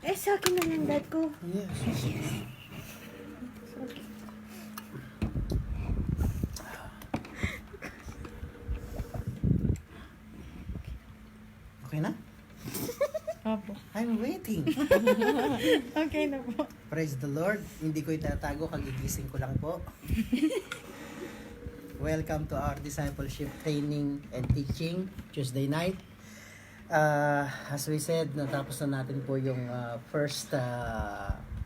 Eh, sa akin na lang, dad ko. Yes. Okay na? Opo. I'm waiting. Okay na po. Praise the Lord. Hindi ko itatago, kagigising ko lang po. Welcome to our discipleship training and teaching Tuesday night. As we said, natapos na natin po yung first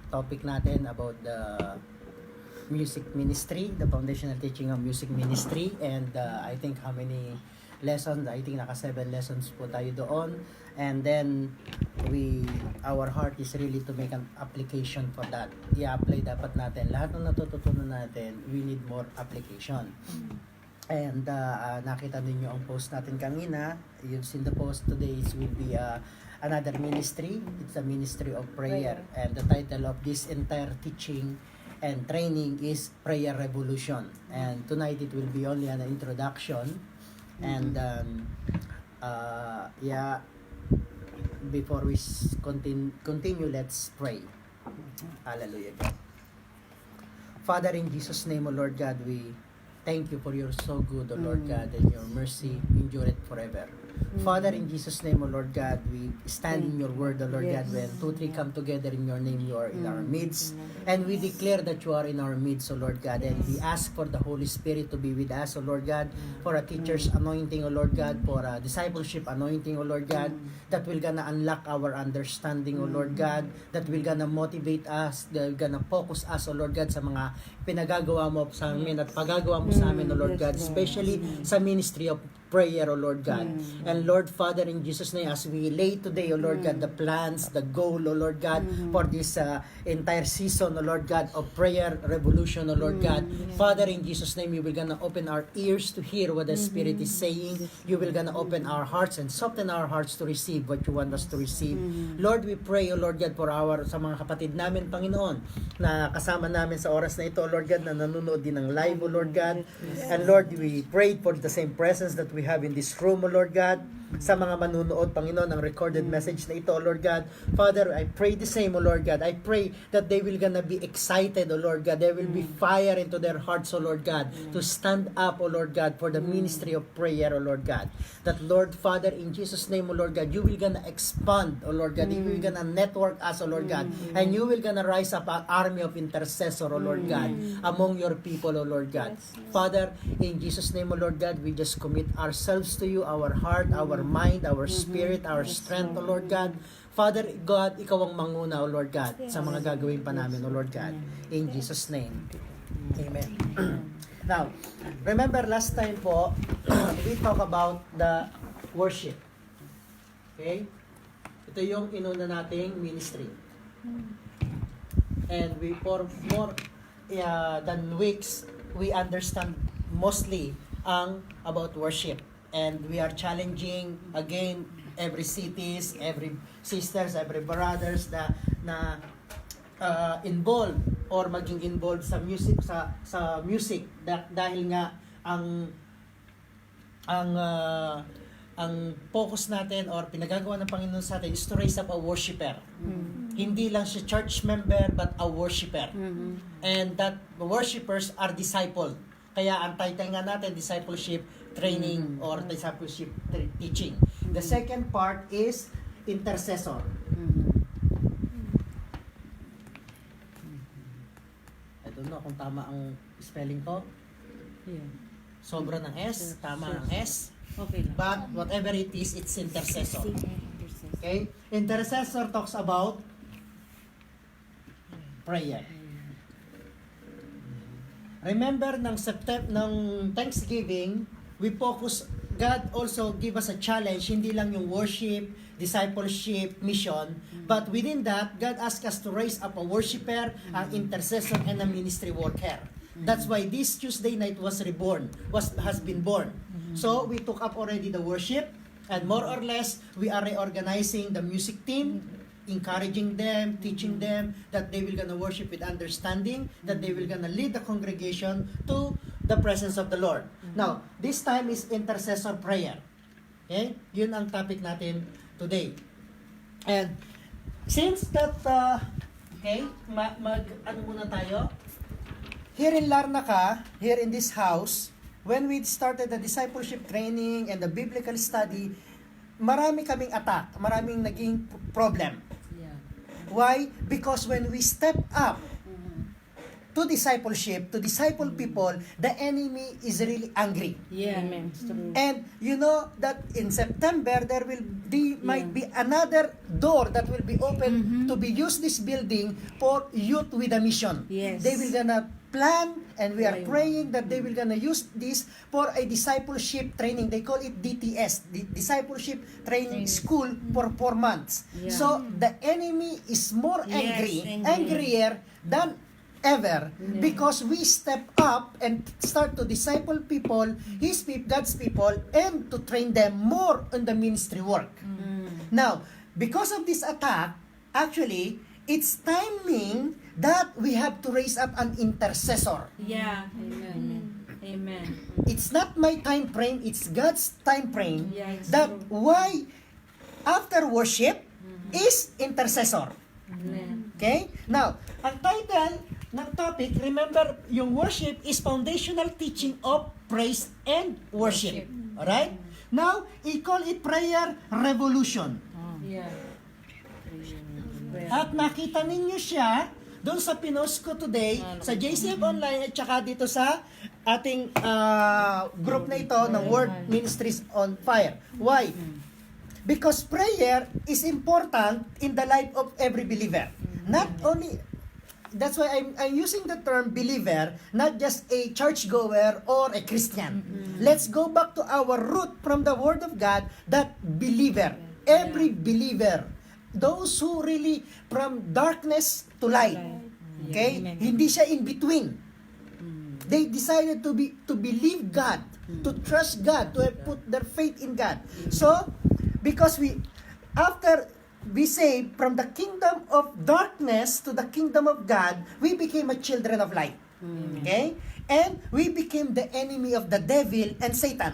topic natin about the music ministry, the foundational teaching of music ministry, and I think how many lessons, I think naka 7 lessons po tayo doon. And then our heart is really to make an application for that. I-apply dapat natin lahat ng natututunan natin. We need more application. And nakita ninyo ang post natin kanina. You've seen the post today. It will be another ministry. It's a ministry of prayer. And the title of this entire teaching and training is Prayer Revolution. And tonight it will be only an introduction. And before we continue, let's pray. Hallelujah, God. Father, in Jesus' name, O Lord God, we thank you for your so good, O Lord God, and your mercy endure it forever. Father, in Jesus' name, O Lord God, we stand in your word, O Lord God, when 2-3 come together in your name, you are in our midst. And we declare that you are in our midst, O Lord God, and we ask for the Holy Spirit to be with us, O Lord God, for a teacher's anointing, O Lord God, for a discipleship anointing, O Lord God, that will gonna unlock our understanding, O Lord God, that will gonna motivate us, that will gonna focus us, O Lord God, sa mga pinagagawa mo sa amin at pagagawa mo sa amin, O Lord God, especially sa ministry of prayer, O Lord God. And Lord Father, in Jesus' name, as we lay today, O Lord God, the plans, the goal, O Lord God, for this entire season, O Lord God, of prayer revolution, O Lord God. Father, in Jesus' name, you will gonna open our ears to hear what the Spirit is saying. You will gonna open our hearts and soften our hearts to receive what you want us to receive. Lord, we pray, O Lord God, for sa mga kapatid namin, Panginoon, na kasama namin sa oras na ito, O Lord God, na nanonood din ng live, O Lord God. And Lord, we prayed for the same presence that we have in this room, O Lord God, sa mga manunood, Panginoon, ang recorded message na ito, O Lord God. Father, I pray the same, O Lord God. I pray that they will gonna be excited, O Lord God. There will be fire into their hearts, O Lord God, to stand up, O Lord God, for the ministry of prayer, O Lord God. That, Lord Father, in Jesus' name, O Lord God, you will gonna expand, O Lord God. You will gonna network us, O Lord God. And you will gonna rise up an army of intercessor, O Lord God, among your people, O Lord God. Father, in Jesus' name, O Lord God, we just commit ourselves to you, our heart, our mind, our spirit, our strength, O Lord God. Father God, ikaw ang manguna, O Lord God, sa mga gagawin pa namin, O Lord God. In Jesus' name. Amen. Now, remember last time po, we talk about the worship. Okay? Ito yung inuna nating ministry. And we, for more than weeks, we understand mostly about worship. And we are challenging again every cities, every sisters, every brothers na involved or maging involved sa music music dahil nga ang focus natin or pinagagawa ng Panginoon sa atin is to raise up a worshiper. Hindi lang siya church member but a worshiper. And that worshipers are disciple. Kaya ang title nga natin, discipleship training or discipleship teaching. The second part is intercessor. I don't know kung tama ang spelling ko. Sobra ng S, tama ng S. Okay lang. But whatever it is, it's intercessor. Okay? Intercessor talks about prayer. Remember ng Thanksgiving, we focus, God also give us a challenge, hindi lang yung worship, discipleship, mission, but within that, God asked us to raise up a worshiper, an intercessor, and a ministry worker. That's why this Tuesday night has been born. So we took up already the worship, and more or less, we are reorganizing the music team, encouraging them, teaching them that they will gonna worship with understanding, that they will gonna lead the congregation to the presence of the Lord. Now, this time is intercessor prayer. Okay? Yun ang topic natin today. And Since that, okay, ano muna tayo? Here in Larnaca, here in this house, when we started the discipleship training and the biblical study, marami kaming attack, maraming naging problem. Yeah. Why? Because when we step up to discipleship, to disciple people, the enemy is really angry. Yeah. Amen. It's true. And you know that in September, there will be, might be another door that will be open to be used this building for youth with a mission. Yes. They will gonna plan, and we are Right. praying that they will gonna use this for a discipleship training. They call it DTS, the Discipleship Training School, for 4 months. Yeah. So the enemy is more Yes, angry. angrier than ever, because we step up and start to disciple people, God's people, and to train them more on the ministry work. Now, because of this attack, actually, it's timing that we have to raise up an intercessor. Yeah. Amen. Amen. It's not my time frame, it's God's time frame. Yeah, it's That true. why after worship is intercessor. Amen. Okay? Now, ang title ng topic, remember, yung worship is foundational teaching of praise and worship. Alright? Now, i-call it prayer revolution. Yeah. At nakita ninyo siya doon sa pinost ko today sa JCF Online at saka dito sa ating group na ito ng Word Ministries on Fire. Why? Because prayer is important in the life of every believer. Not only, that's why I'm using the term believer, not just a churchgoer or a Christian. Let's go back to our root from the Word of God, that believer, every believer, those who really from darkness to light. Okay? Hindi siya in between. They decided to believe God, to trust God, to put their faith in God. So, because after we say from the kingdom of darkness to the kingdom of God, we became a children of light. Okay? And we became the enemy of the devil and Satan.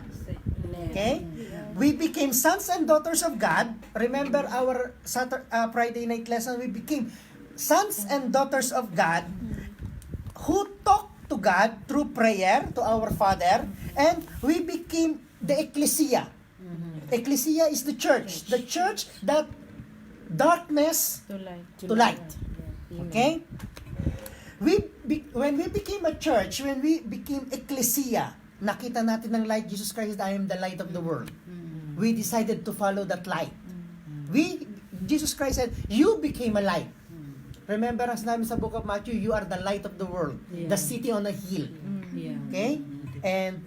Okay? We became sons and daughters of God. Remember our Friday night lesson, we became sons and daughters of God who talk to God through prayer to our Father, and we became the ecclesia. Ecclesia is the church that darkness To light. to light. Okay? When we became a church, when we became ecclesia, nakita natin ng light, Jesus Christ, I am the light of the world. We decided to follow that light. Jesus Christ said, you became a light. Remember, as namin sa book of Matthew, you are the light of the world, the city on a hill. Yeah. Okay? And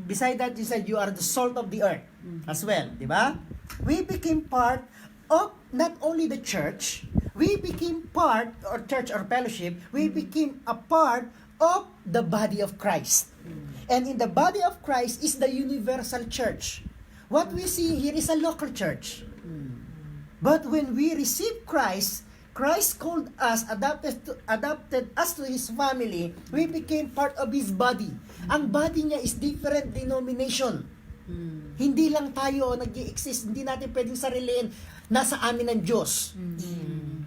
beside that, he said, you are the salt of the earth as well. Di ba? We became part of not only the church, we became part, or church or fellowship, we became a part of the body of Christ. And in the body of Christ is the universal church. What we see here is a local church. But when we receive Christ, Christ called us, adopted us to His family, we became part of His body. Ang body niya is different denomination. Hindi lang tayo nag-i-exist, hindi natin pwedeng sariliin, nasa amin ang Diyos.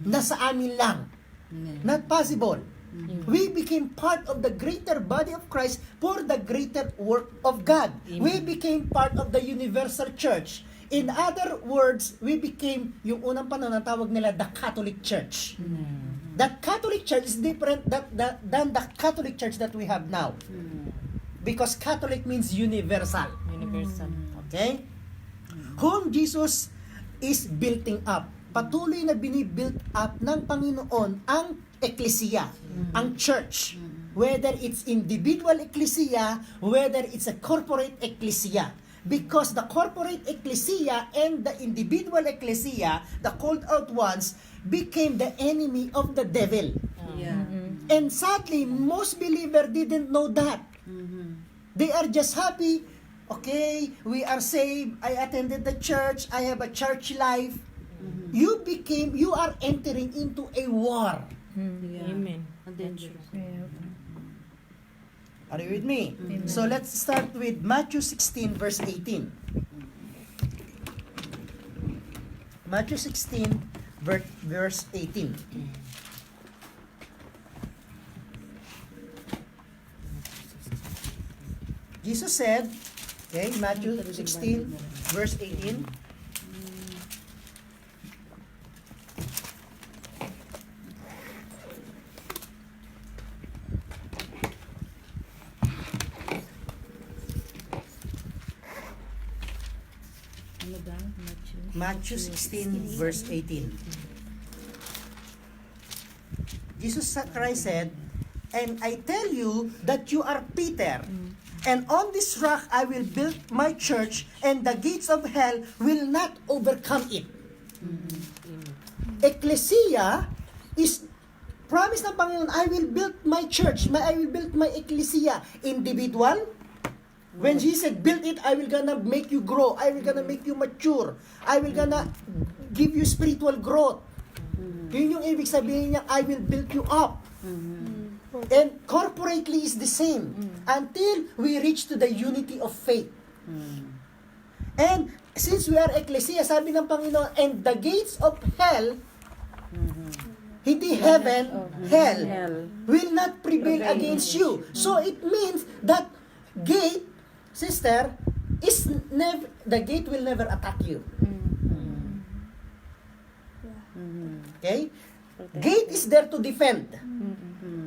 Nasa amin lang. Not possible. We became part of the greater body of Christ for the greater work of God. We became part of the universal church. In other words, we became, yung unang panahon, tawag nila the Catholic Church. That Catholic Church is different than the Catholic Church that we have now. Because Catholic means universal. Universal. Okay? Whom Jesus is building up. Patuloy na binibuild up ng Panginoon ang ecclesia, ang church. Whether it's individual ecclesia, whether it's a corporate ecclesia. Because the corporate ecclesia and the individual ecclesia, the called out ones, became the enemy of the devil. Yeah. And sadly, most believers didn't know that. They are just happy. Okay, we are saved. I attended the church. I have a church life. You are entering into a war. Yeah. Amen. Dangerous. Are you with me? So let's start with Matthew 16 verse 18. Matthew 16 verse 18. Jesus said, okay, Matthew 16, verse 18. Ano ba? Matthew 16, verse 18. Jesus Christ said, "And I tell you that you are Peter, and on this rock I will build my church, and the gates of hell will not overcome it." Ecclesia is promise ng Panginoon, I will build my church, I will build my ecclesia. Individual, when He said, build it, I will gonna make you grow, I will gonna make you mature, I will gonna give you spiritual growth. Yun yung ibig sabihin niya, I will build you up. And corporately is the same until we reach to the unity of faith. And since we are ecclesia, sabi ng Panginoon, and the gates of hell, hindi heaven, hell, will not prevail against you. So it means that gate, sister, is never, the gate will never attack you. Okay? Gate is there to defend,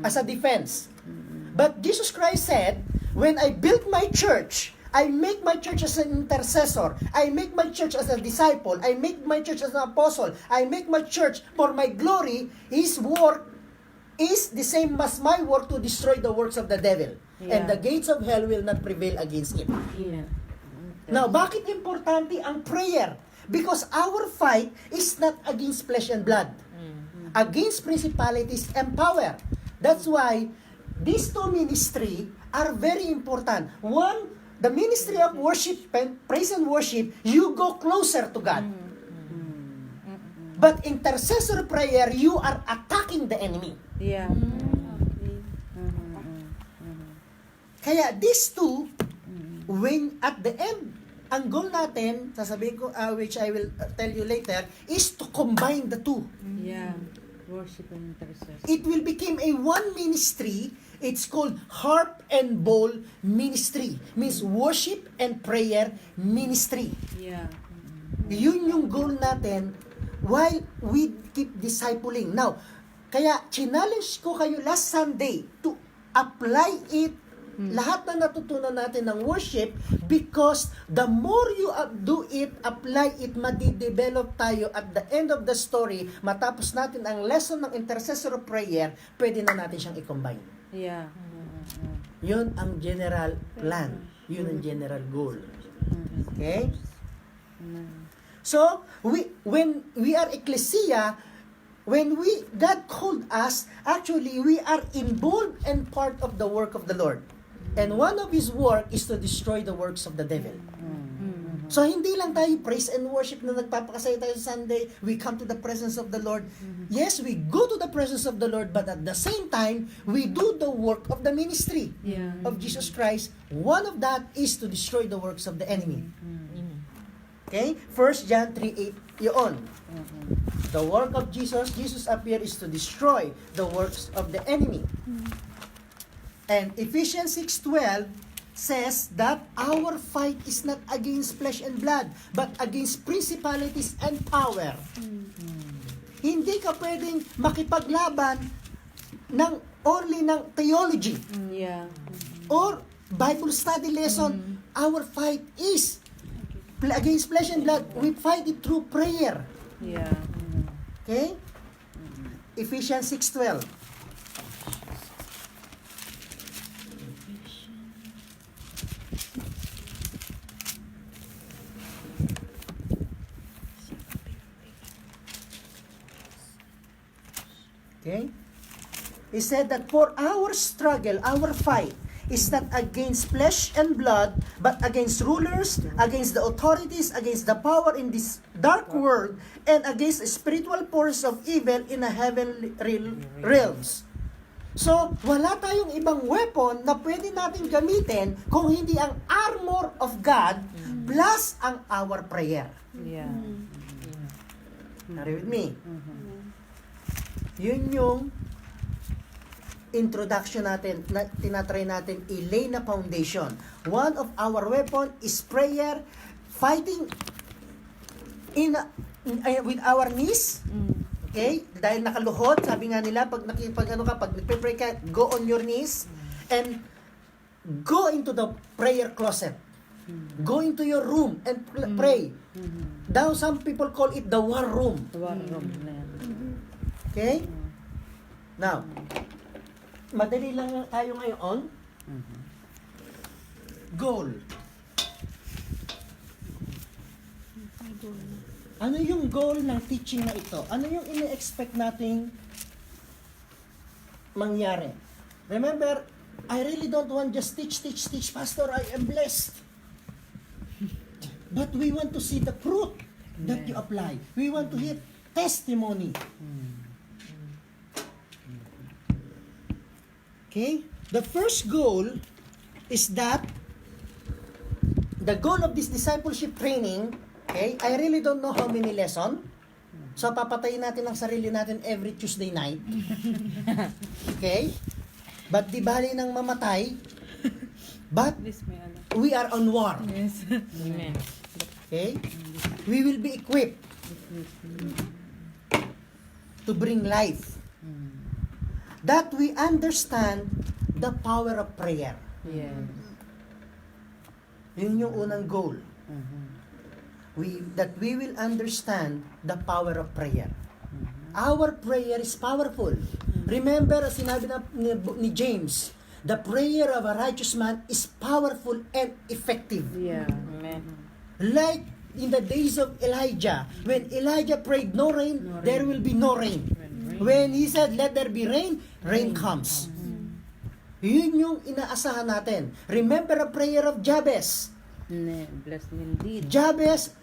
as a defense. But Jesus Christ said, when I build my church, I make my church as an intercessor, I make my church as a disciple, I make my church as an apostle, I make my church for my glory. His work is the same as my work to destroy the works of the devil. And the gates of hell will not prevail against it. Now, bakit importante ang prayer? Because our fight is not against flesh and blood, against principalities and power. That's why these two ministry are very important. One, the ministry of worship, praise and worship, you go closer to God. But intercessor prayer, you are attacking the enemy. Kaya these two, when at the end, ang goal natin, sasabihin ko, which I will tell you later, is to combine the two. Worship and intercession. It will become a one ministry. It's called harp and bowl ministry. Means worship and prayer ministry. Yun yung goal natin while we keep discipling. Now, kaya challenge ko kayo last Sunday to apply it, lahat na natutunan natin ng worship, because the more you do it, apply it, madidevelop tayo at the end of the story, matapos natin ang lesson ng intercessor prayer, pwede na natin siyang i-combine. Yun ang general plan. Yun ang general goal. Okay? So, when we are ecclesia, when God called us, actually, we are involved and part of the work of the Lord. And one of His work is to destroy the works of the devil. So, hindi lang tayo praise and worship na nagpapakasaya tayo sa Sunday, we come to the presence of the Lord. Yes, we go to the presence of the Lord, but at the same time, we do the work of the ministry of Jesus Christ. One of that is to destroy the works of the enemy. Okay? 1 John 3:8, yun. The work of Jesus appeared is to destroy the works of the enemy. And Ephesians 6:12 says that our fight is not against flesh and blood, but against principalities and power. Hindi ka pwedeng makipaglaban only ng theology or Bible study lesson. Our fight is against flesh and blood. We fight it through prayer. Okay? Ephesians 6:12. Okay? He said that for our struggle, our fight, is not against flesh and blood, but against rulers, against the authorities, against the power in this dark world, and against spiritual forces of evil in the heavenly realms. So, wala tayong ibang weapon na pwede natin gamitin kung hindi ang armor of God plus ang our prayer. Are you with me? Mhm. Yun yung introduction natin, na tinatry natin i-lay na foundation. One of our weapon is prayer, fighting with our knees. Okay? Dahil nakaluhod, sabi nga nila, pag nagpe-pray ka, go on your knees and go into the prayer closet. Go into your room and pray. Mhm. Now, some people call it the war room. War room na yan. Okay? Now, madali lang tayo ngayon. Mhm. Goal. Ano yung goal ng teaching na ito? Ano yung ine-expect nating mangyari? Remember, I really don't want just teach, Pastor, I am blessed. But we want to see the fruit that you apply. We want to hear testimony. Okay? The first goal is that the goal of this discipleship training, okay, I really don't know how many lesson. So, papatayin natin ang sarili natin every Tuesday night. Okay? But di bali nang mamatay. But At least may alam. we are on war. Yes. Amen. Okay? We will be equipped to bring life. That we understand the power of prayer. Yes. Yun yung unang goal. Mhm. That we will understand the power of prayer. Our prayer is powerful. Remember, sinabi ni James, the prayer of a righteous man is powerful and effective. Yeah. Amen. Like in the days of Elijah, when Elijah prayed no rain, No rain. there will be no rain. When he said, let there be rain, rain comes. Yun yung inaasahan natin. Remember the prayer of Jabez. Bless me indeed. Jabez,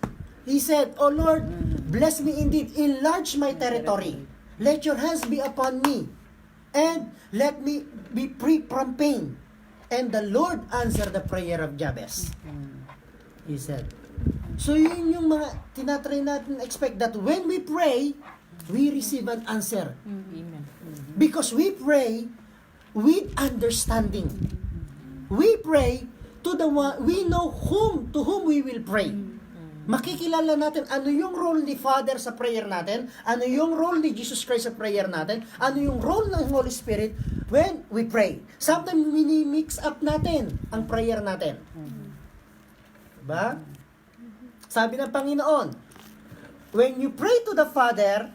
he said, "O Lord, bless me indeed, enlarge my territory. Let your hands be upon me, and let me be free from pain." And the Lord answered the prayer of Jabez. He said. So yun yung mga tinatry natin expect that when we pray, we receive an answer. Amen. Because we pray with understanding. We pray to the one, we know to whom we will pray. Makikilala natin ano yung role ni Father sa prayer natin, ano yung role ni Jesus Christ sa prayer natin, ano yung role ng Holy Spirit when we pray. Sometimes mini-mix up natin ang prayer natin. Diba? Sabi ng Panginoon, when you pray to the Father,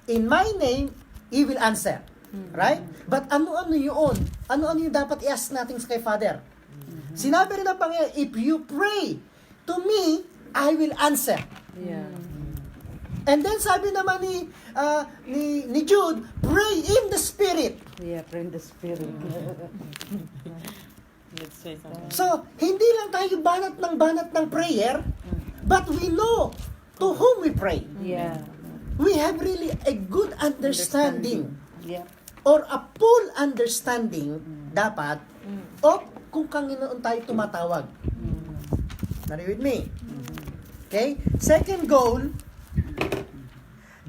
in my name, He will answer. Right? But ano-ano yun? Ano-ano yung dapat i-ask natin kay Father? Sinabi rin ng Panginoon, if you pray to me, I will answer. Yeah. And then sabi naman ni Jude, pray in the Spirit. Yeah, pray in the Spirit. Let's say something. So, hindi lang tayo banat ng prayer, but we know to whom we pray. Yeah. We have really a good understanding Yeah. or a full understanding dapat of kung Panginoon tayo tumatawag. Are you with me? Okay? Second goal,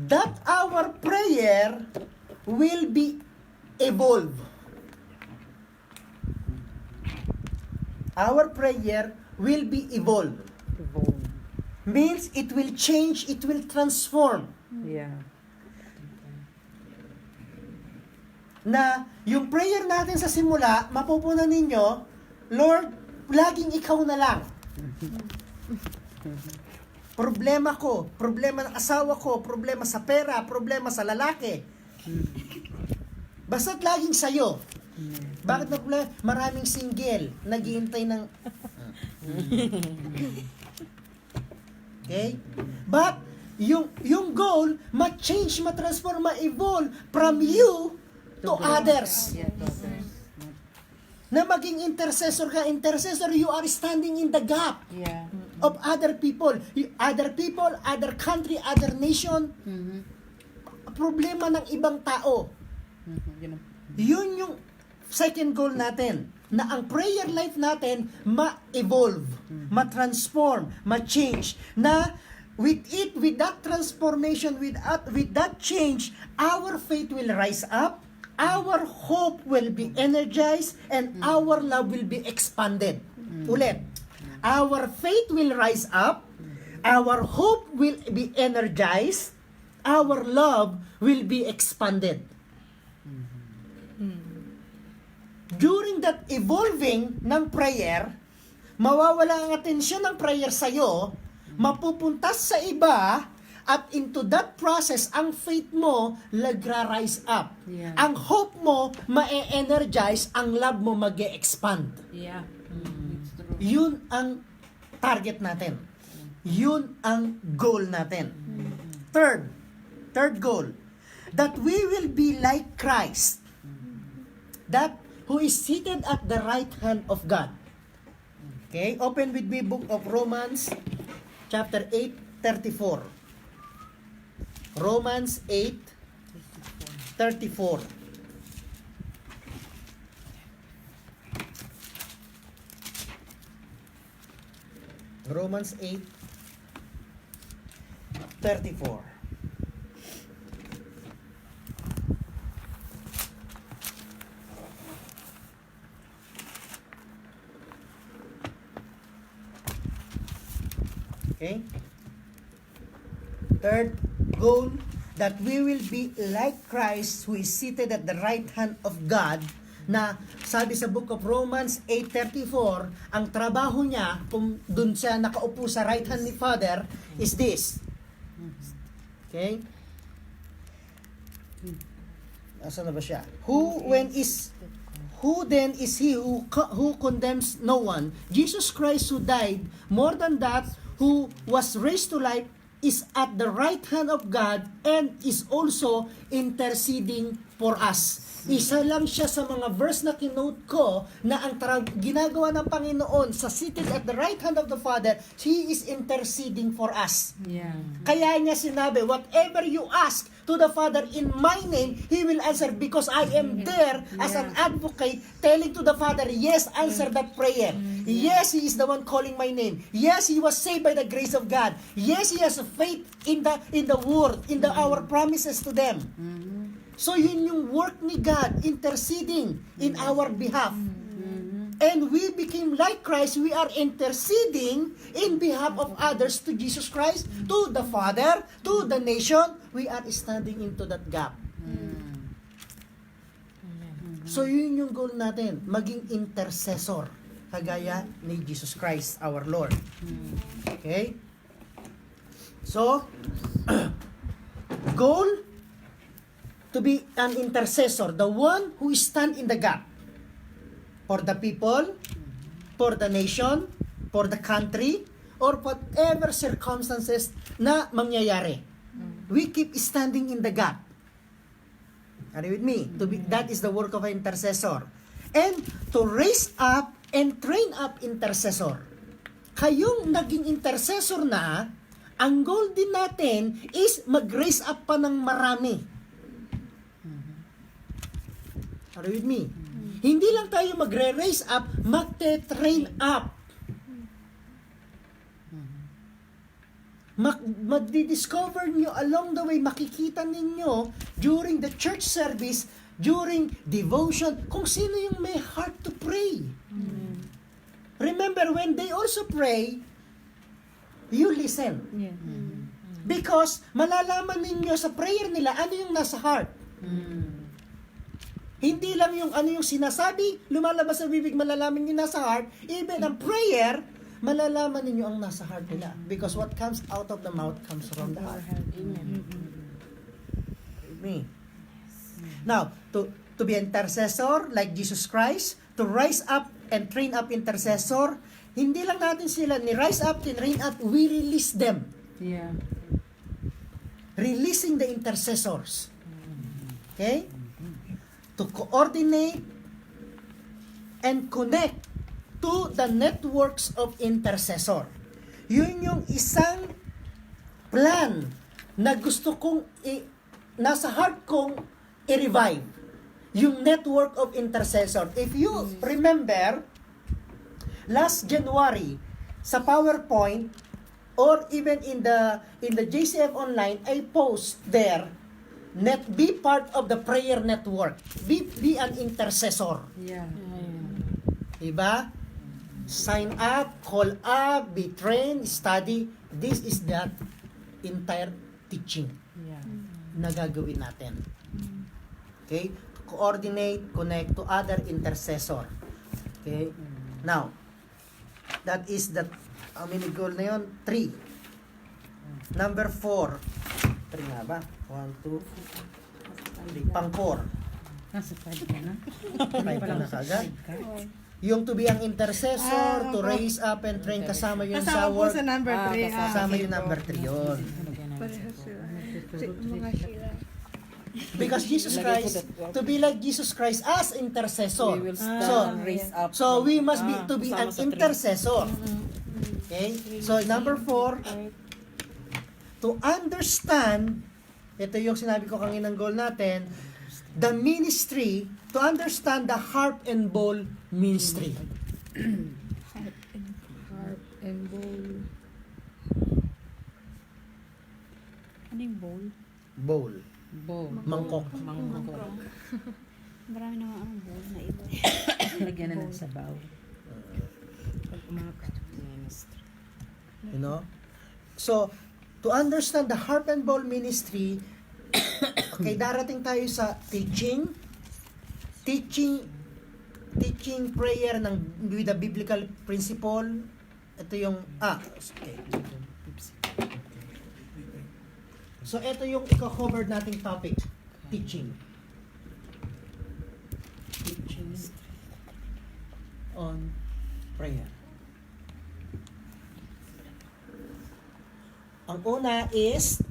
that our prayer will be evolved. Our prayer will be evolved. Means it will change, it will transform. Yeah. Na yung prayer natin sa simula, mapupunan ninyo, Lord, laging ikaw na lang. Problema ko, problema ng asawa ko, problema sa pera, problema sa lalaki. Basta't laging sa'yo. Bakit na problema? Maraming single, naghihintay ng... Okay? But, yung goal, ma-change, ma-transform, ma-evolve from you to others. Yeah, to others. Na maging intercessor ka. Intercessor, you are standing in the gap Yeah. of other people. Other country, other nation. Problema ng ibang tao. Yun ang- Yun yung second goal natin. Na ang prayer life natin ma-evolve, ma-transform, ma-change. Na with that transformation, with that change, our faith will rise up, our hope will be energized, and our love will be expanded. Ulit. Our faith will rise up, our hope will be energized, our love will be expanded. During that evolving ng prayer, mawawala ang atensyon ng prayer sa'yo, mapupuntas sa iba, at into that process, ang faith mo lagra-rise up. Yeah. Ang hope mo ma-energize, ang love mo mag-expand. Yeah. It's true. Yun ang target natin. Yun ang goal natin. Third goal, that we will be like Christ, that who is seated at the right hand of God. Okay, open with me book of Romans, chapter 8:34. Romans 8:34. Romans 8:34. Okay? Third goal, that we will be like Christ who is seated at the right hand of God, na sabi sa book of Romans 8:34, ang trabaho niya, kung dun siya nakaupo sa right hand ni Father, is this. Okay? Asa na ba siya? Who then is he who condemns no one? Jesus Christ, who died, more than that, who was raised to life, is at the right hand of God and is also interceding for us. Isa lang siya sa mga verse na kinote ko na ang ginagawa ng Panginoon sa seated at the right hand of the Father, He is interceding for us. Yeah. Kaya niya sinabi, whatever you ask to the Father in my name, He will answer, because I am there as an advocate telling to the Father, yes, answer that prayer. Yes, He is the one calling my name. Yes, he was saved by the grace of God. Yes, he has faith in the word, in our promises to them. So yun yung work ni God, interceding in our behalf. And we became like Christ. We are interceding in behalf of others to Jesus Christ, to the Father, to the nation. We are standing into that gap. So yun yung goal natin, maging intercessor, kagaya ni Jesus Christ, our Lord. Okay? So, goal, to be an intercessor, the one who stand in the gap for the people, for the nation, for the country, or whatever circumstances na mangyayari. We keep standing in the gap. Are you with me? That is the work of an intercessor. And to raise up and train up intercessor. Kayong naging intercessor na, ang goal din natin is mag-raise up pa ng marami. Are you with me? Hindi lang tayo magre-raise up, magte-train up. Magdi-discover nyo along the way, makikita ninyo during the church service, during devotion, kung sino yung may heart to pray. Remember, when they also pray, you listen. Yeah. Because malalaman ninyo sa prayer nila ano yung nasa heart. Hindi lang yung ano yung sinasabi, lumalabas sa bibig, malalaman nyo nasa heart. Even ang prayer, malalaman ninyo ang nasa heart nila. Because what comes out of the mouth comes from the heart. Me. Now, to be intercessor like Jesus Christ, to rise up and train up intercessor, hindi lang natin sila ni-rise up, train up, we release them. Yeah. Releasing the intercessors. Okay? To coordinate and connect to the networks of intercessor. Yun yung isang plan na gusto kong nasa heart kong i-revive. Yung network of intercessor. If you remember, last January, sa PowerPoint, or even in the JCF online, I post there, be part of the prayer network. Be an intercessor. Yeah. Diba? Sign up, call up, be trained, study. This is the entire teaching Yeah. na gagawin natin. Okay? Coordinate, connect to other intercessor. Okay? Now, that is the, how many goal na yun? 3. Number 4. 3 nga ba? 1, 2, 3. Pang 4. Nasa 5 ka na. 5 ka na kagad. Yung to be ang intercessor, to opo. raise up and train, kasama yun sa Kasama po work. sa number 3. Kasama yung number 3 yun. Pareho sila. Mga sila. Because Jesus Christ, to be like Jesus Christ as intercessor. We will stand So, and raise up. so we must be to be an kasama sa three. intercessor. Okay? So number 4, to understand, ito yung sinabi ko kanina ng goal natin, the ministry, to understand the harp and bowl ministry. Harp and bowl. Ano yung bowl? Bowl. Bowl. Mangkok. Mangkok. Marami naman ang bowl na iba. Lagyan na ng sabaw. Pag umakas. You know? So, to understand the harp and bowl ministry, okay, darating tayo sa teaching prayer with the biblical principle. Ito yung, okay. So, ito yung i-cover nating topic, teaching. Teaching on prayer. Ang una is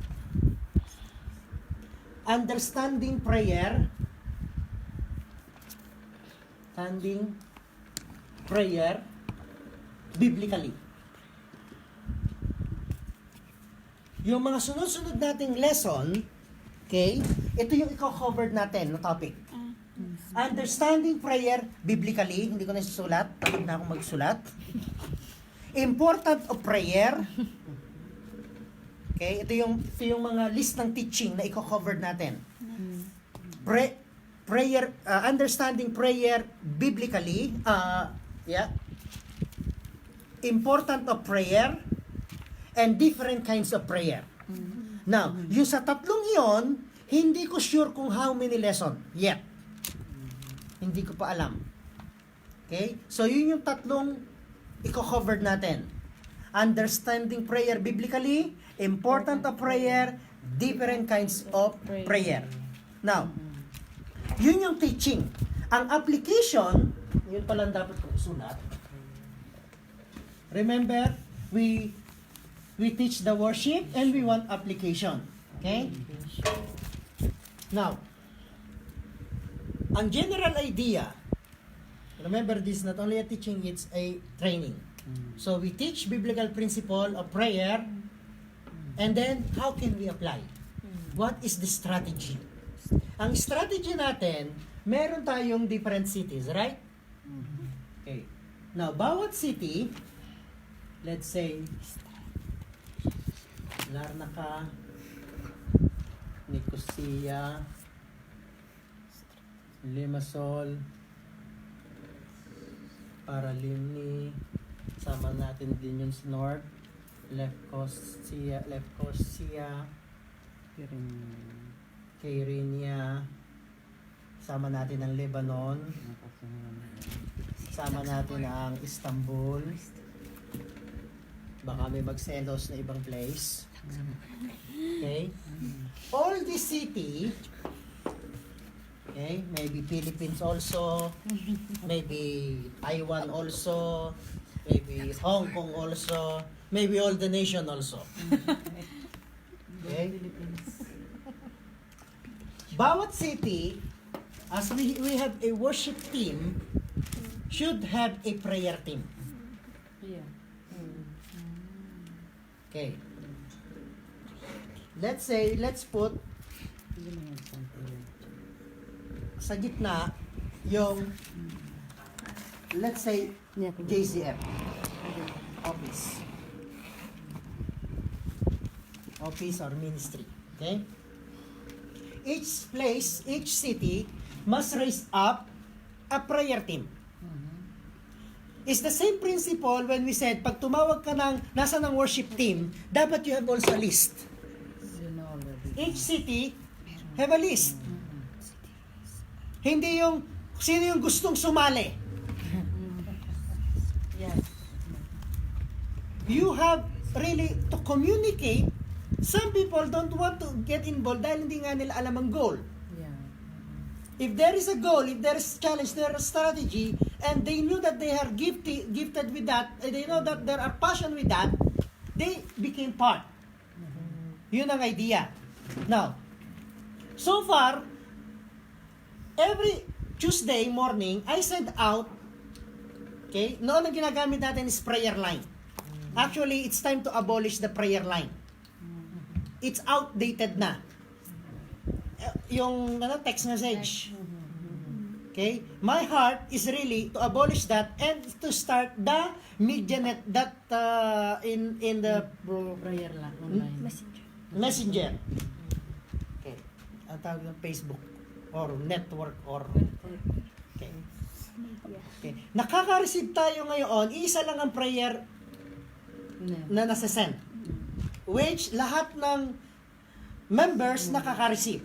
understanding prayer. Understanding prayer biblically. Yung mga sunod-sunod nating lesson, okay, ito yung i-cover natin na topic. Understanding prayer biblically, hindi ko na susulat, tapos na akong magsulat. Important of prayer. Okay, ito yung mga list ng teaching na i-cover natin. Prayer, understanding prayer biblically, important of prayer, and different kinds of prayer. Now, yung sa tatlong iyon, hindi ko sure kung how many lesson yet. Hindi ko pa alam. Okay? So, yun yung tatlong i-cover natin. Understanding prayer biblically, important of prayer, different kinds of prayer. Now, yun yung teaching. Ang application, yun palang dapat kong isulat. Remember, we teach the worship and we want application. Okay? Now, ang general idea, remember this, not only a teaching, it's a training. So we teach biblical principle of prayer, and then how can we apply? What is the strategy? Ang strategy natin, meron tayong different cities, right? Okay. Now, bawat city, let's say, Larnaca, Nicosia, Limassol, Paralimni, sama natin din yung sa north, Lefkosia, Kyrenia, sama natin ang Lebanon, sama natin ang Istanbul, baka may magselos na ibang place. Okay? All this city, okay, maybe Philippines also, maybe Taiwan also, maybe Hong Kong also, maybe all the nation also. Okay? Bawat city, as we have a worship team, should have a prayer team. Yeah. Okay. Let's put sa gitna yung, let's say, JCF office. office or ministry. Okay? Each place, each city must raise up a prayer team. It's the same principle when we said, pag tumawag ka ng nasa ng worship team, dapat you have also a list. You know already. Each city have a list. Hindi yung sino yung gustong sumali. Yes. You have really to communicate. Some people don't want to get involved dahil hindi nga nila alam ang goal. Yeah. If there is a goal, if there is challenge, there is strategy, and they knew that they are gifted with that, and they know that there are passion with that, they became part. Yun ang idea. Now, so far, every Tuesday morning, I send out, okay, noon ang ginagamit natin is prayer line. Actually, it's time to abolish the prayer line. It's outdated na. Yung text message. Okay? My heart is really to abolish that and to start the MediaNet that in the Prayer lang online. Messenger. Okay. Ang tawag ng Facebook or network or okay. Okay. Nakaka-receive tayo ngayon, isa lang ang prayer na nasa-send. Which lahat ng members nakaka-receive.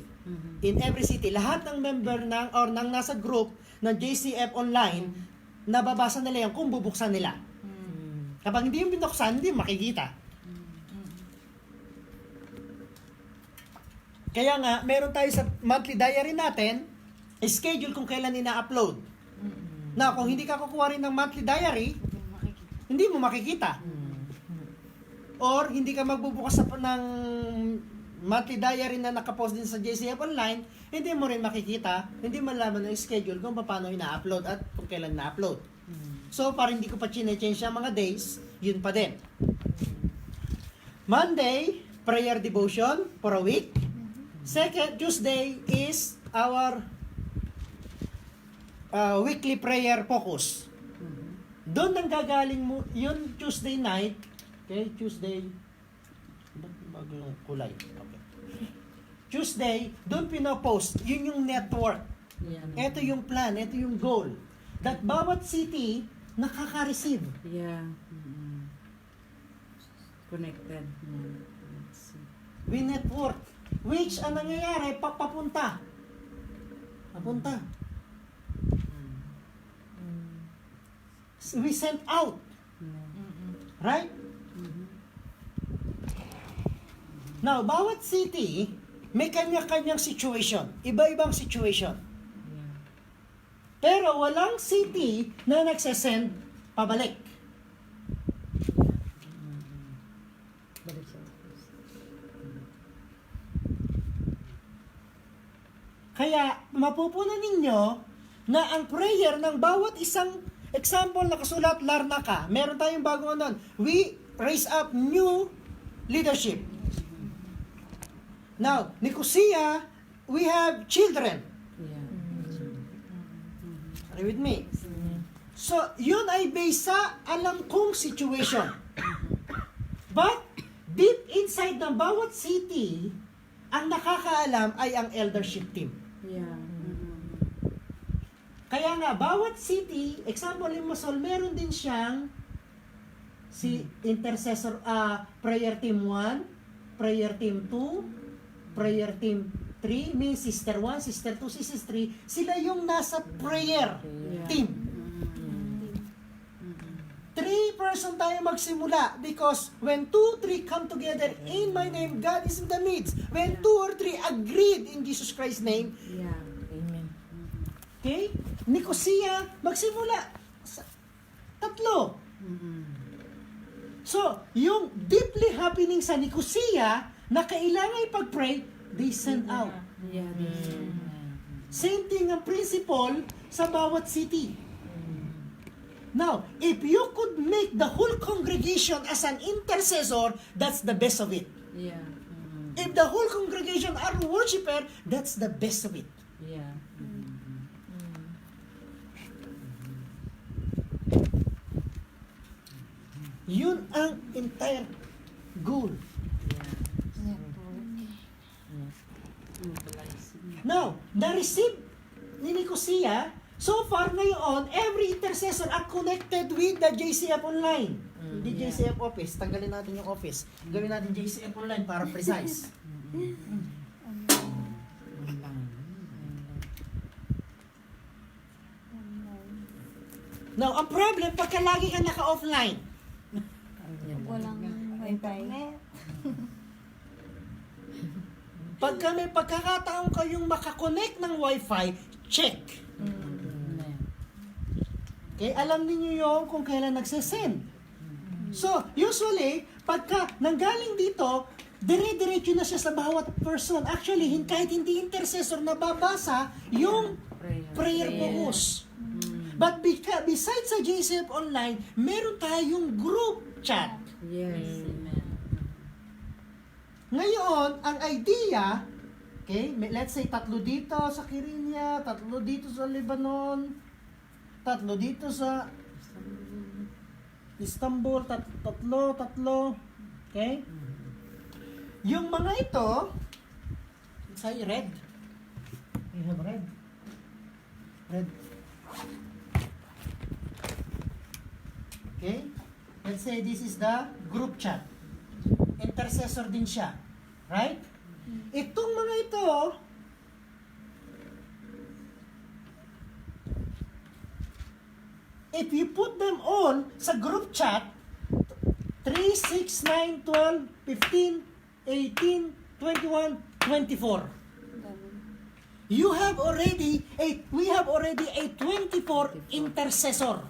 In every city, lahat ng member ng or ng nasa group ng JCF online, nababasa nila yan kung bubuksan nila. Kapag hindi yung binuksan, hindi makikita. Kaya nga, meron tayo sa monthly diary natin, schedule kung kailan ina-upload. Na kung hindi ka kukuha rin ng monthly diary, hindi mo makikita. Or hindi ka magbubukas ng monthly diary na nakapost din sa JCF Online, hindi mo rin makikita, hindi malaman ng schedule kung paano ina-upload at kung kailan na-upload. So, para hindi ko pa change ang mga days, yun pa din. Monday, prayer devotion for a week. Second, Tuesday is our weekly prayer focus. Doon nang gagaling mo, yun Tuesday night, okay, Tuesday, bagong kulay. Okay. Tuesday, doon pinopost. Yun yung network. Yeah. Ito yung plan, ito yung goal. That bawat city nakaka-receive. Yeah. Connected. Yeah. Let's see. We network. Which, ang nangyayari, papunta. Papunta. We sent out. Right? Now, bawat city, may kanya-kanyang situation. Iba-ibang situation. Yeah. Pero walang city na nagsasend pabalik. Balik sa office. Kaya, mapupunan ninyo na ang prayer ng bawat isang example nakasulat, Larnaca. Meron tayong bagong ano. We raise up new leadership. Now, Nicosia, we have children. Yeah. Are you with me? So, yun ay based sa alam kong situation. But, deep inside ng bawat city, ang nakakaalam ay ang eldership team. Yeah. Kaya nga, bawat city, example, Limassol, meron din siyang si intercessor, prayer team 1, prayer team 2, prayer team 3, means sister 1, sister 2, sister 3, sila yung nasa prayer team. 3-person tayo magsimula because when 2, 3 come together in my name, God is in the midst. When 2 or 3 agreed in Jesus Christ's name, Yeah. Amen. okay? Nicosia, magsimula. 3. So, yung deeply happening sa Nicosia na kailangan ipag-pray, they send out. Yeah. Same thing ang principle sa bawat city. Now, if you could make the whole congregation as an intercessor, that's the best of it. Yeah. If the whole congregation are worshiper, that's the best of it. Yeah. Yun ang entire goal. Yeah. Now, na-receive ni Nicosia, so far ngayon, every intercessor are connected with the JCF Online. Hindi JCF Office. Tanggalin natin yung office. Gawin natin JCF Online para precise. Now, ang problem, pagka lagi ka naka-offline, Walang wifi. pagka may pagkakataon kayong makakonect ng wifi, check. Okay, alam niyo yung kung kailan nagsesend. So, usually, pagka nanggaling dito, dire-diretso na siya sa bawat person. Actually, kahit hindi intercessor, nababasa yung prayer focus. But besides sa JCF Online, meron tayong group chat. Yes. Ngayon, ang idea, okay, let's say tatlo dito sa Kirinya, tatlo dito sa Lebanon, tatlo dito sa Istanbul, tatlo, okay? Yung mga ito, say red. You have red. Red. Okay? Let's say this is the group chat. Intercessor din siya. Right? Itong mga ito, if you put them all sa group chat, 3, 6, 9, 12, 15, 18, 21, 24. We have already a 24 intercessor.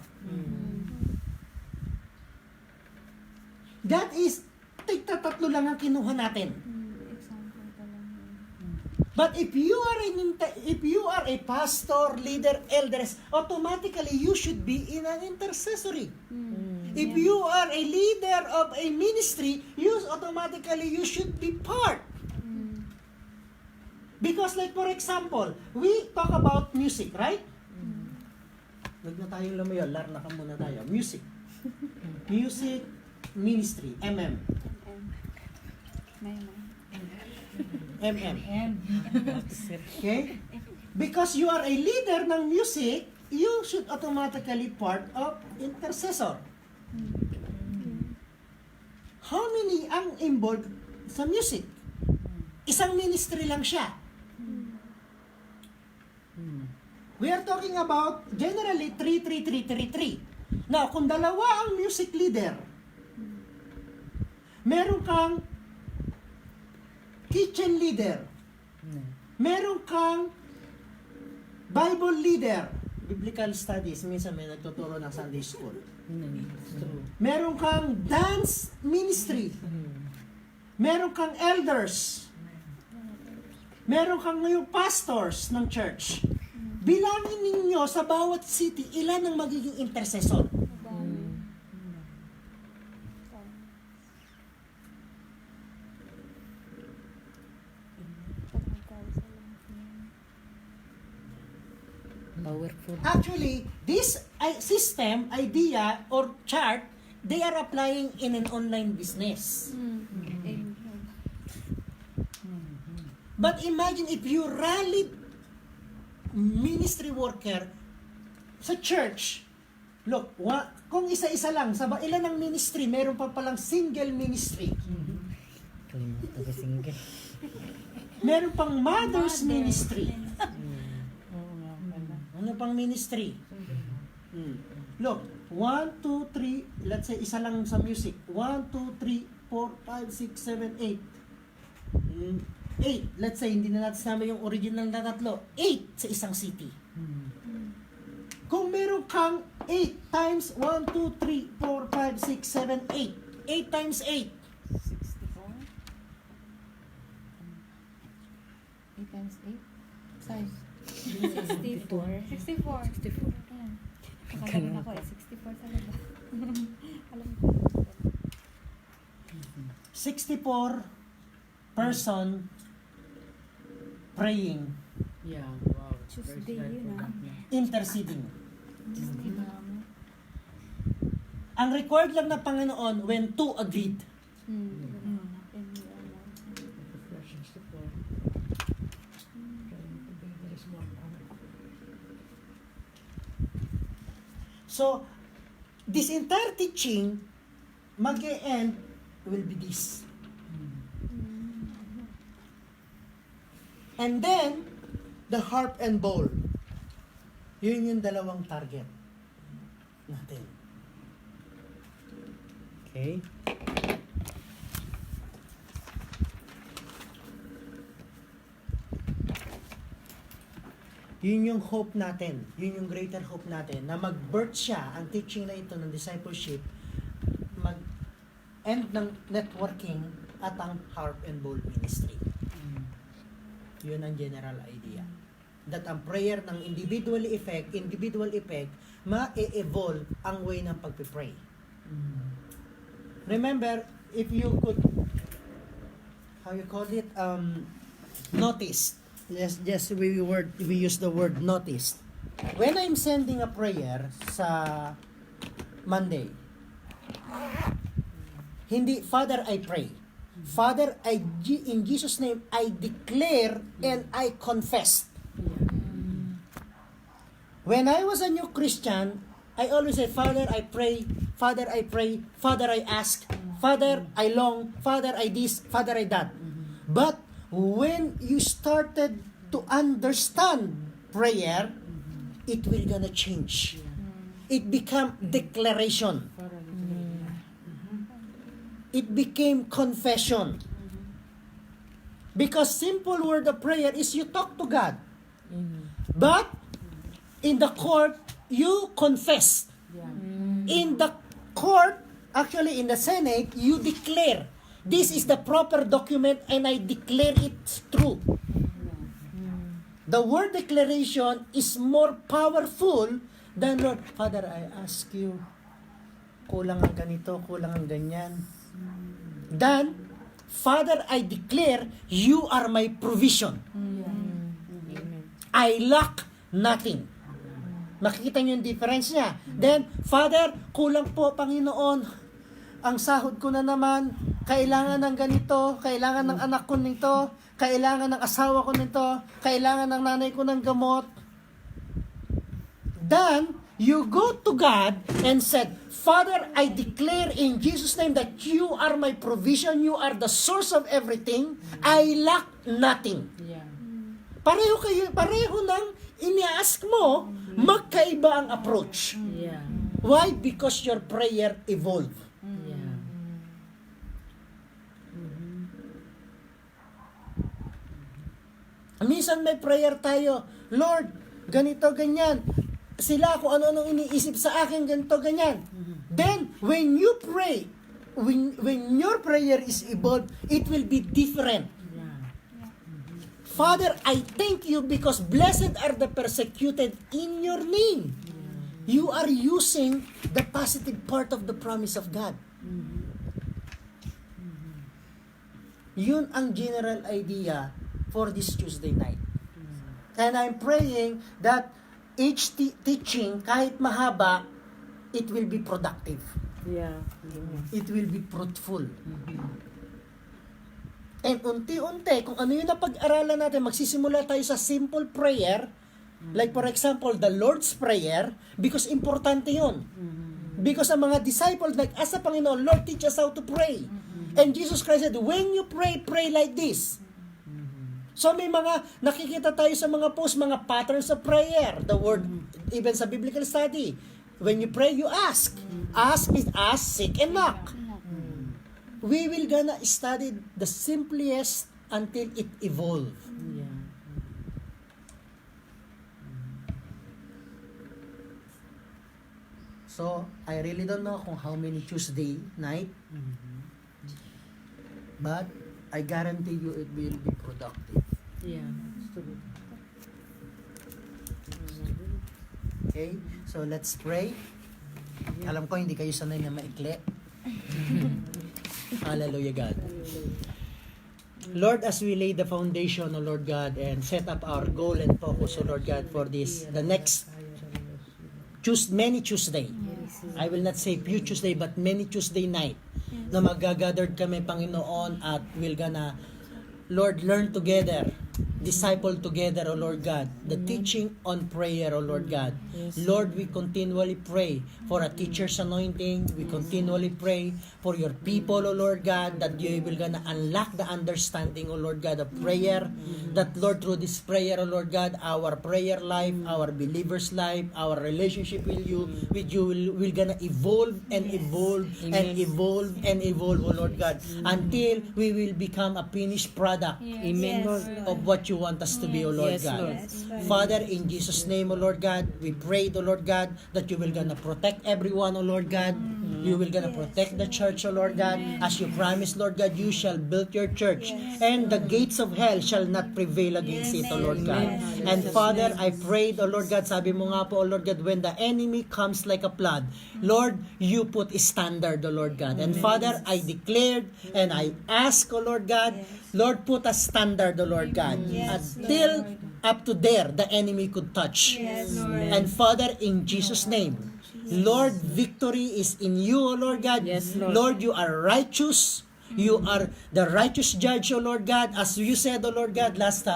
That is, tatlo lang ang kinuha natin. Example pa lang yun. But if you are a pastor, leader, elders, automatically you should be in an intercessory. If you are a leader of a ministry, automatically you should be part. Because like for example, we talk about music, right? Huwag na tayong lumayo, larna ka muna tayo. Music. Music ministry, MM. May. MM. Okay? Because you are a leader ng music, you should automatically part of intercessor. How many ang involved sa music? Isang ministry lang siya. We are talking about generally 3. Now, kung dalawa ang music leader, meron kang kitchen leader, meron kang Bible leader, biblical studies, minsan may nagtuturo ng Sunday school. Meron kang dance ministry, meron kang elders, meron kang ngayong pastors ng church. Bilangin ninyo sa bawat city, ilan ang magiging intercessor? Powerful. Actually, this system, idea, or chart, they are applying in an online business. But imagine if you rallied ministry worker sa church. Look, kung isa-isa lang, ilan ang ministry, meron pa palang single ministry. Meron pang mother's ministry. Ano pang ministry? Look, 1, 2, 3, let's say isa lang sa music. 1, 2, 3, 4, 5, 6, 7, 8. 8. Let's say, hindi na natin sama yung original na tatlo. 8 sa isang city. Kung meron kang 8 times 1, 2, 3, 4, 5, 6, 7, 8. 8 times 8. 8 times 8? Size. 64. 64. Ayan. Nakalaman ako 64 talaga. Alam ko. 64 person praying, Yeah, wow. Tuesday yun interceding. Ang required lang na Panginoon when two agreed. So, this entire teaching, mag-e-end will be this. And then, the harp and bowl. Yun yung dalawang target natin. Okay? Yun yung hope natin. Yun yung greater hope natin na mag-birth siya, ang teaching na ito ng discipleship, mag-end ng networking at ang harp and bowl ministry. Yun ang general idea. That ang prayer ng individual effect, ma-evolve ang way ng pagpipray. Remember, if you could, how you call it, notice. Yes, we use the word notice. When I'm sending a prayer sa Monday, hindi, Father, I pray. Father, in Jesus' name, I declare and I confess. When I was a new Christian, I always say, Father, I pray. Father, I pray. Father, I ask. Father, I long. Father, I this. Father, I that. But when you started to understand prayer, it will gonna change. It become declaration. It became confession. Because simple word of prayer is you talk to God. But in the court, you confess. In the court, actually in the Senate, you declare. This is the proper document and I declare it true. The word declaration is more powerful than, Lord, Father, I ask you, kulang ang ganito, kulang ang ganyan. Then, Father, I declare, you are my provision. I lack nothing. Makikita niyo yung difference niya. Then, Father, kulang po, Panginoon. Ang sahod ko na naman, kailangan ng ganito, kailangan ng anak ko nito, kailangan ng asawa ko nito, kailangan ng nanay ko ng gamot. Then, you go to God and said, Father, I declare in Jesus' name that you are my provision, you are the source of everything, I lack nothing. Pareho nang ini-ask mo, magkaiba ang approach. Why? Because your prayer evolved. Minsan may prayer tayo, Lord, ganito, ganyan. Sila kung ano-anong iniisip sa akin, ganito, ganyan. Then, when you pray, when your prayer is evolved, it will be different. Father, I thank you because blessed are the persecuted in your name. You are using the positive part of the promise of God. Yun ang general idea for this Tuesday night. And I'm praying that each teaching, kahit mahaba, it will be productive. It will be fruitful. And unti-unti, kung ano yung napag-aralan natin, magsisimula tayo sa simple prayer, like for example, the Lord's Prayer, because importante yun. Because ang mga disciples nag-ask sa Panginoon, Lord, teach us how to pray. And Jesus Christ said, when you pray, pray like this. So may mga, nakikita tayo sa mga post, mga patterns of prayer. The word, even sa biblical study. When you pray, you ask. Ask means ask, seek, and knock. We will gonna study the simplest until it evolve. So, I really don't know kung how many Tuesday night. But, I guarantee you it will be productive. Okay? So, let's pray. Alam ko, hindi kayo sanay na maikli. Hallelujah, God. Lord, as we lay the foundation, O Lord God, and set up our goal and focus, O Lord God, for this, the next many Tuesday. I will not say few Tuesday, but many Tuesday night na magagathered kami, Panginoon, at we're gonna, Lord, learn together disciple together, O Lord God, the teaching on prayer, O Lord God. Lord, we continually pray for a teacher's anointing. We continually pray for your people, O Lord God, that you will gonna unlock the understanding, O Lord God, of prayer. That, Lord, through this prayer, O Lord God, our prayer life, our believers' life, our relationship with you will gonna evolve and evolve and evolve and evolve, O Lord God, until we will become a finished product Amen, Lord. of what you want us to be, O Lord Yes, God. Lord. Father, in Jesus' name, O Lord God, we pray, O Lord God, that you will gonna protect everyone, O Lord God. You will gonna protect the church, O Lord God. As you promised, Lord God, you shall build your church, and the gates of hell shall not prevail against it, O Lord God. And Father, I prayed, O Lord God, sabi mo nga po, O Lord God, when the enemy comes like a flood, Lord, you put a standard, O Lord God. And Father, I declared and I ask, O Lord God, Lord, put a standard, O Lord God, until up to there the enemy could touch. And Father, in Jesus' name, Lord, victory is in you, O Lord God. Yes, Lord. Lord, you are righteous. You are the righteous judge, O Lord God. As you said, O Lord God, last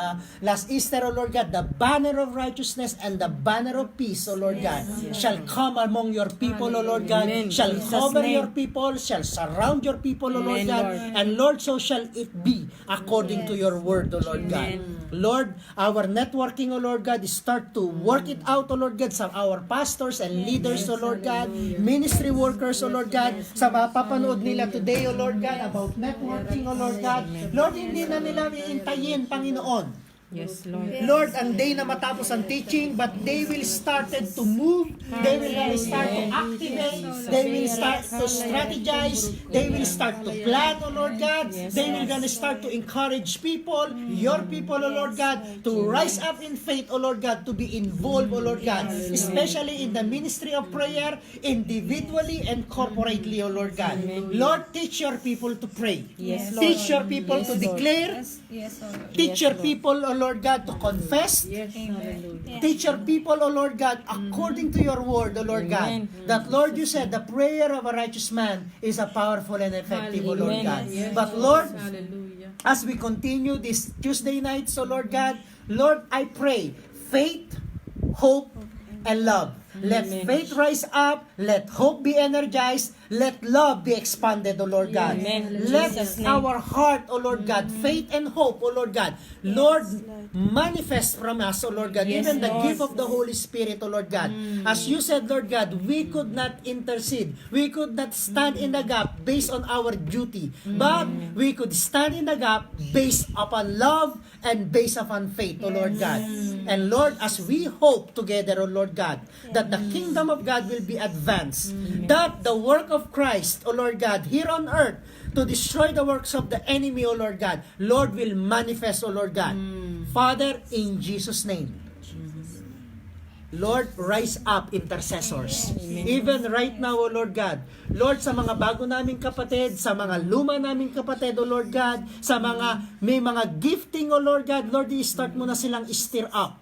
Easter, O Lord God, the banner of righteousness and the banner of peace, O Lord God, shall come among your people, O Lord God, Amen. shall Jesus' cover name. your people, shall surround your people, O Lord Amen, God. Lord. And Lord, so shall it be according to your word, O Lord God. Lord, our networking, O Lord God, start to work it out, O Lord God, sa our pastors and leaders, O Lord God, ministry workers, O Lord God, sa mapapanood nila today, O Lord God, about networking, O Lord God. Lord, hindi na nila iintayin, Panginoon. Yes, Lord. Lord, ang day na matapos ang teaching, but they will started to move, they will start to activate, they will start to strategize, they will start to plan, O Lord God, they will gonna start to encourage people, your people, O Lord God, to rise up in faith, O Lord God, to be involved, O Lord God, especially in the ministry of prayer, individually and corporately, O Lord God. Lord, teach your people to pray. Yes, Lord. Teach your people to declare. Teach your people, O Lord God, to confess. Teach your people, O Lord God, according to your word, O Lord God, that, Lord, you said the prayer of a righteous man is a powerful and effective, O Lord God. But, Lord, as we continue this Tuesday nights, O Lord God, Lord, I pray faith, hope, and love. Let faith rise up. Let hope be energized. Let love be expanded, O Lord God. Amen. Let Jesus' name. our heart, O Lord God, faith and hope, O Lord God, Lord, manifest from us, O Lord God, Yes, even the Lord. gift of the Holy Spirit, O Lord God. As you said, Lord God, we could not intercede. We could not stand in the gap based on our duty. But we could stand in the gap based upon love and based upon faith, O Lord God. And Lord, as we hope together, O Lord God, that the kingdom of God will be advanced, that the work of Christ, O Lord God, here on earth, to destroy the works of the enemy, O Lord God, Lord, will manifest, O Lord God. Father, in Jesus' name, Lord, rise up intercessors. Even right now, O Lord God. Lord, sa mga bago naming kapatid, sa mga luma naming kapatid, O Lord God, sa mga may mga gifting, O Lord God, Lord, i-start mo na silang stir up.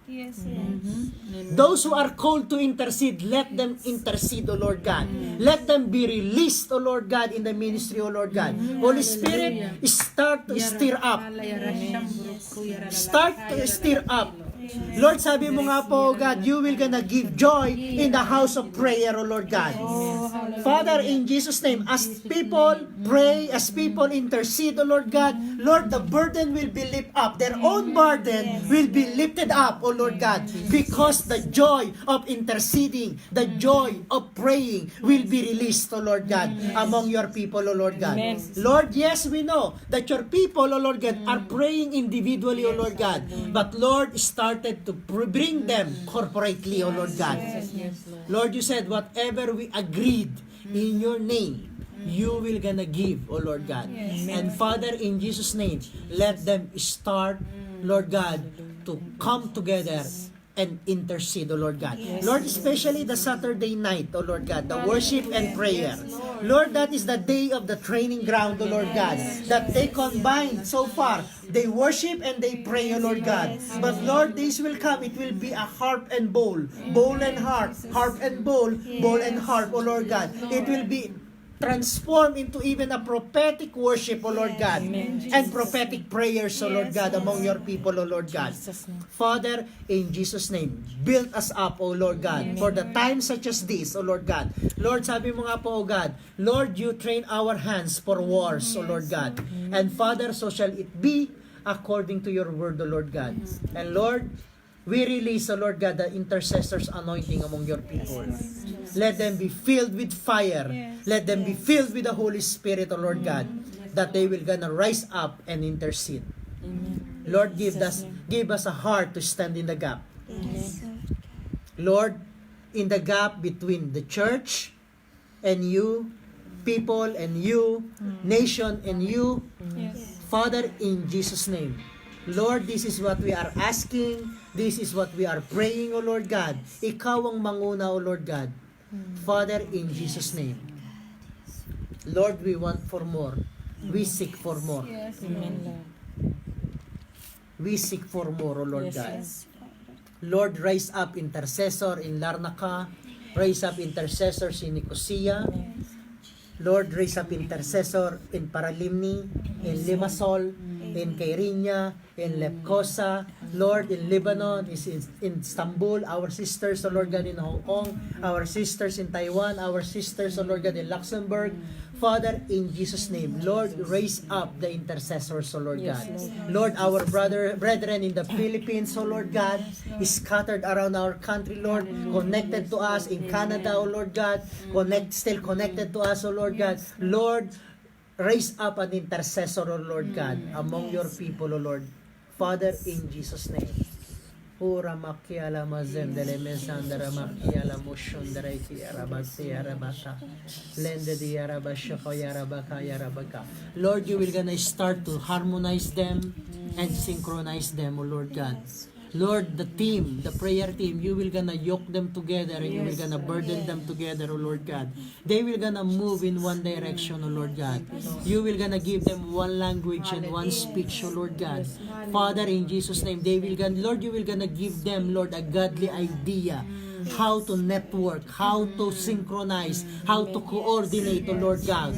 Those who are called to intercede, let them intercede, O Lord God. Let them be released, O Lord God, in the ministry, O Lord God. Holy Spirit, start to stir up. Start to stir up. Lord, sabi mo nga po, God, you will gonna give joy in the house of prayer, O Lord God. Father, in Jesus' name, as people pray, as people intercede, O Lord God, Lord, the burden will be lifted up. Their own burden will be lifted up, O Lord God, because the joy of interceding, the joy of praying will be released, O Lord God, among your people, O Lord God. Lord, yes, we know that your people, O Lord God, are praying individually, O Lord God, but Lord, started to bring them corporately, O Lord God. Lord, you said, whatever we agreed in your name, you will gonna give, O Lord God. And Father, in Jesus' name, let them start, Lord God, to come together and intercede, O Lord God. Lord, especially the Saturday night, O Lord God, the worship and prayer. Lord, that is the day of the training ground, O Lord God, that they combine so far. They worship and they pray, O Lord God. But Lord, days will come, it will be a harp and bowl and harp and bowl and harp, O Lord God. It will be transform into even a prophetic worship, O Lord God, and prophetic prayers, O Lord God, among your people, O Lord God. Father, in Jesus' name, build us up, O Lord God, for the times such as this, O Lord God. Lord, sabi mo nga po, O God, Lord, you train our hands for wars, O Lord God. And Father, so shall it be according to your word, O Lord God. And Lord, we release, O Lord God, the intercessors anointing among your people. Let them be filled with fire. Let them be filled with the Holy Spirit, O Lord God, that they will gonna rise up and intercede. Lord, give us a heart to stand in the gap. Lord, in the gap between the church and you, people and you, nation and you, Father, in Jesus' name. Lord, this is what we are asking. This is what we are praying, O Lord God. Ikaw ang manguna, O Lord God. Father, in Jesus' name. Lord, we want for more. We seek for more. We seek for more, O Lord God. Lord, raise up intercessor in Larnaca. Raise up intercessors in Nicosia. Lord, raise up intercessor in Paralimni, in Limassol, in Kairinha, in Lepkosa, Lord, in Lebanon, in Istanbul, our sisters, O Lord God, in Hong Kong, our sisters in Taiwan, our sisters, O Lord God, in Luxembourg. Father, in Jesus' name, Lord, raise up the intercessors, O Lord God. Lord, our brethren in the Philippines, O Lord God, is scattered around our country, Lord, connected to us in Canada, O Lord God, still connected to us, O Lord God. Lord, raise up an intercessor, O Lord God, among your people, O Lord. Father, in Jesus' name. Ura makiala mazem dele mesandara makiala mushundara kiara basiara baka lende diara bashako yara baka yara baka. Lord, you will gonna start to harmonize them and synchronize them, O Lord God. Lord, the team, the prayer team, you will gonna yoke them together and you will gonna burden them together, O Lord God. They will gonna move in one direction, O Lord God. You will gonna give them one language and one speech, O Lord God. Father, in Jesus' name, Lord, you will gonna give them, Lord, a godly idea how to network, how to synchronize, how to coordinate, O Lord God.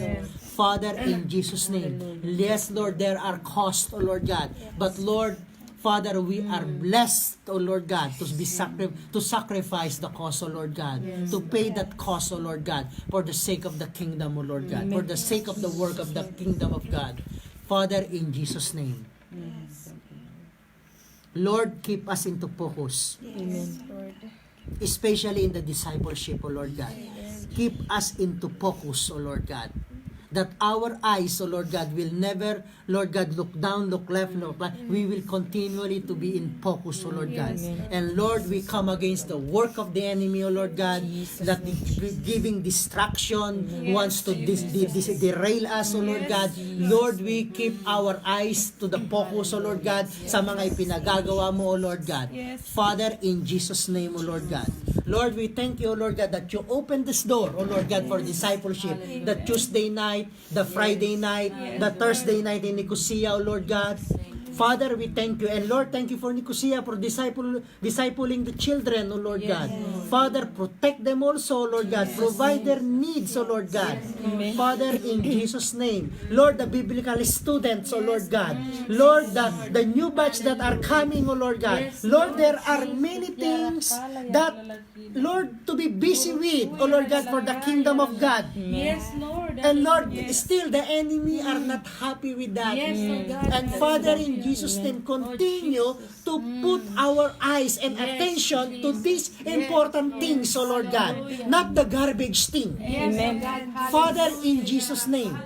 Father, in Jesus' name. Yes, Lord, there are costs, O Lord God. But Lord, Father, we are blessed, O Lord God, to sacrifice the cost, O Lord God, to pay that cost, O Lord God, for the sake of the kingdom, O Lord God, for the sake of the work of the kingdom of God. Father, in Jesus' name. Lord, keep us into focus. Especially in the discipleship, O Lord God. Keep us into focus, O Lord God. That our eyes, O Lord God, will never, Lord God, look down, look left, look right. We will continually to be in focus, O Lord God. And Lord, we come against the work of the enemy, O Lord God, that giving distraction, wants to derail us, O Lord God. Lord, we keep our eyes to the focus, O Lord God, sa mga ipinagagawa mo, O Lord God. Father, in Jesus' name, O Lord God. Lord, we thank you, O Lord God, that you opened this door, O Lord God, for discipleship. The Tuesday night, the Friday night, the Thursday night in Nicosia, O Lord God. Father, we thank you. And Lord, thank you for Nicosia for discipling the children, O Lord God. Father, protect them also, O Lord God. Provide their needs, O Lord God. Father, in Jesus' name. Lord, the biblical students, O Lord God. Lord, the new batch that are coming, O Lord God. Lord, there are many things that, Lord, to be busy with, O Lord God, for the kingdom of God. Yes, Lord. And Lord, still the enemy are not happy with that. Yes, Lord God. And Father, in Jesus' name, continue to put our eyes and attention to these important things, O Lord God, not the garbage thing. Amen. Father, in Jesus' name,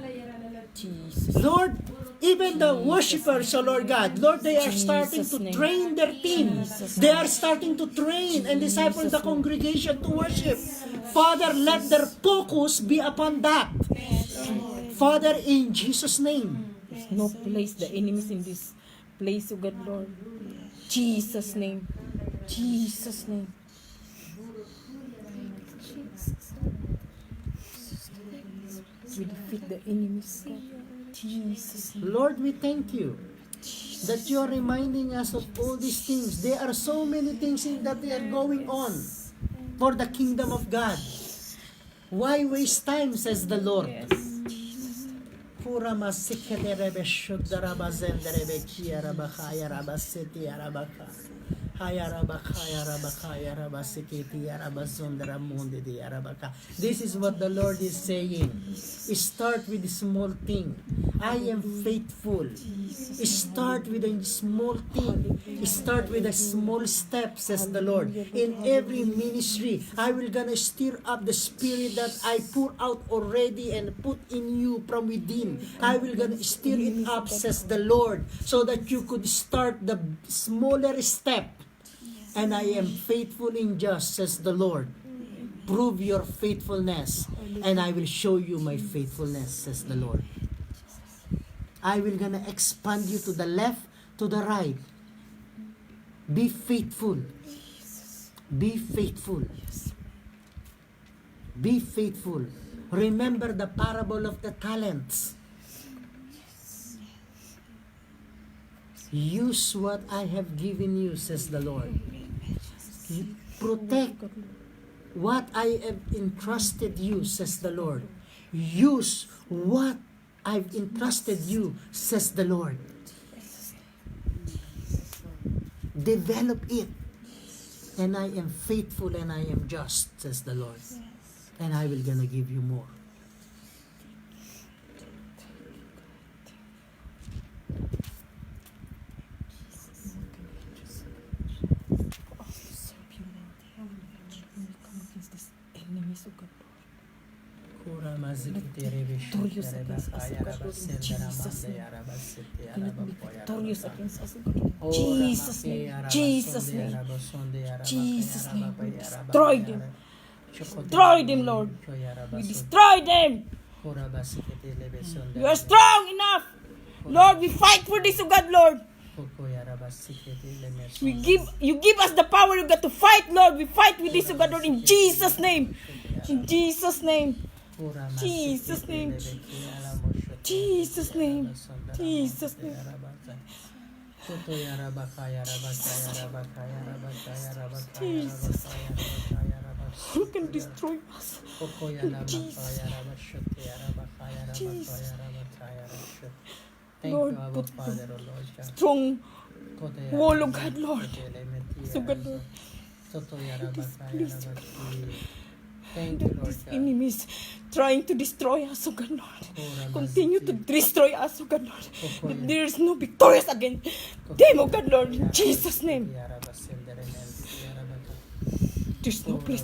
Lord, even the worshipers, O Lord God, Lord, they are starting to train their team. They are starting to train and disciple the congregation to worship. Father, let their focus be upon that. Father, in Jesus' name. There's no place, the enemies in this place, O God, Lord. Jesus' name. Jesus' name. We defeat the enemies, God. Jesus' name. Lord, we thank you that you are reminding us of all these things. There are so many things that they are going on for the kingdom of God. Why waste time, says the Lord? Yes. Pura masikete rebe shudara bazende rebe kia rabakaya rabasiti arabaka. Haya rabakaya rabakaya rabasikiti arabazondara mundi di arabaka. This is what the Lord is saying. Start with the small thing. I am faithful. Start with a small thing. Start with a small step, says the Lord. In every ministry, I will gonna stir up the spirit that I pour out already and put in you from within. I will gonna stir it up, says the Lord, so that you could start the smaller step. And I am faithful and just, says the Lord. Prove your faithfulness, and I will show you my faithfulness, says the Lord. I will gonna expand you to the left, to the right. Be faithful. Be faithful. Be faithful. Remember the parable of the talents. Use what I have given you, says the Lord. Protect what I have entrusted you, says the Lord. Use what I've entrusted you, says the Lord. Develop it. And I am faithful and I am just, says the Lord. And I will gonna give you more. Enemies, oh God. Victorious against us, oh God, in Jesus' name. Cannot be victorious against us, oh God. Oh, Jesus' name. Jesus' name. Jesus' name. We destroy them. Destroy them, Lord. We destroy them. You are strong enough. Lord, we fight for this, oh God, Lord. You give us the power, you got to fight, Lord. We fight with this, oh God, Lord, in Jesus' name. In Jesus' name. Jesus' name. Jesus' name. Jesus' name. Jesus. Who can destroy us? Jesus. Thank Lord, you, Abba put Father, O Lord God. Strong wall, oh God, Lord. So God, Lord. Thank you, Lord These God. enemies trying to destroy us, oh God, Lord. Continue to destroy us, oh God, Lord. But there is no victorious against them, oh God, Lord. In Jesus' name. There's no place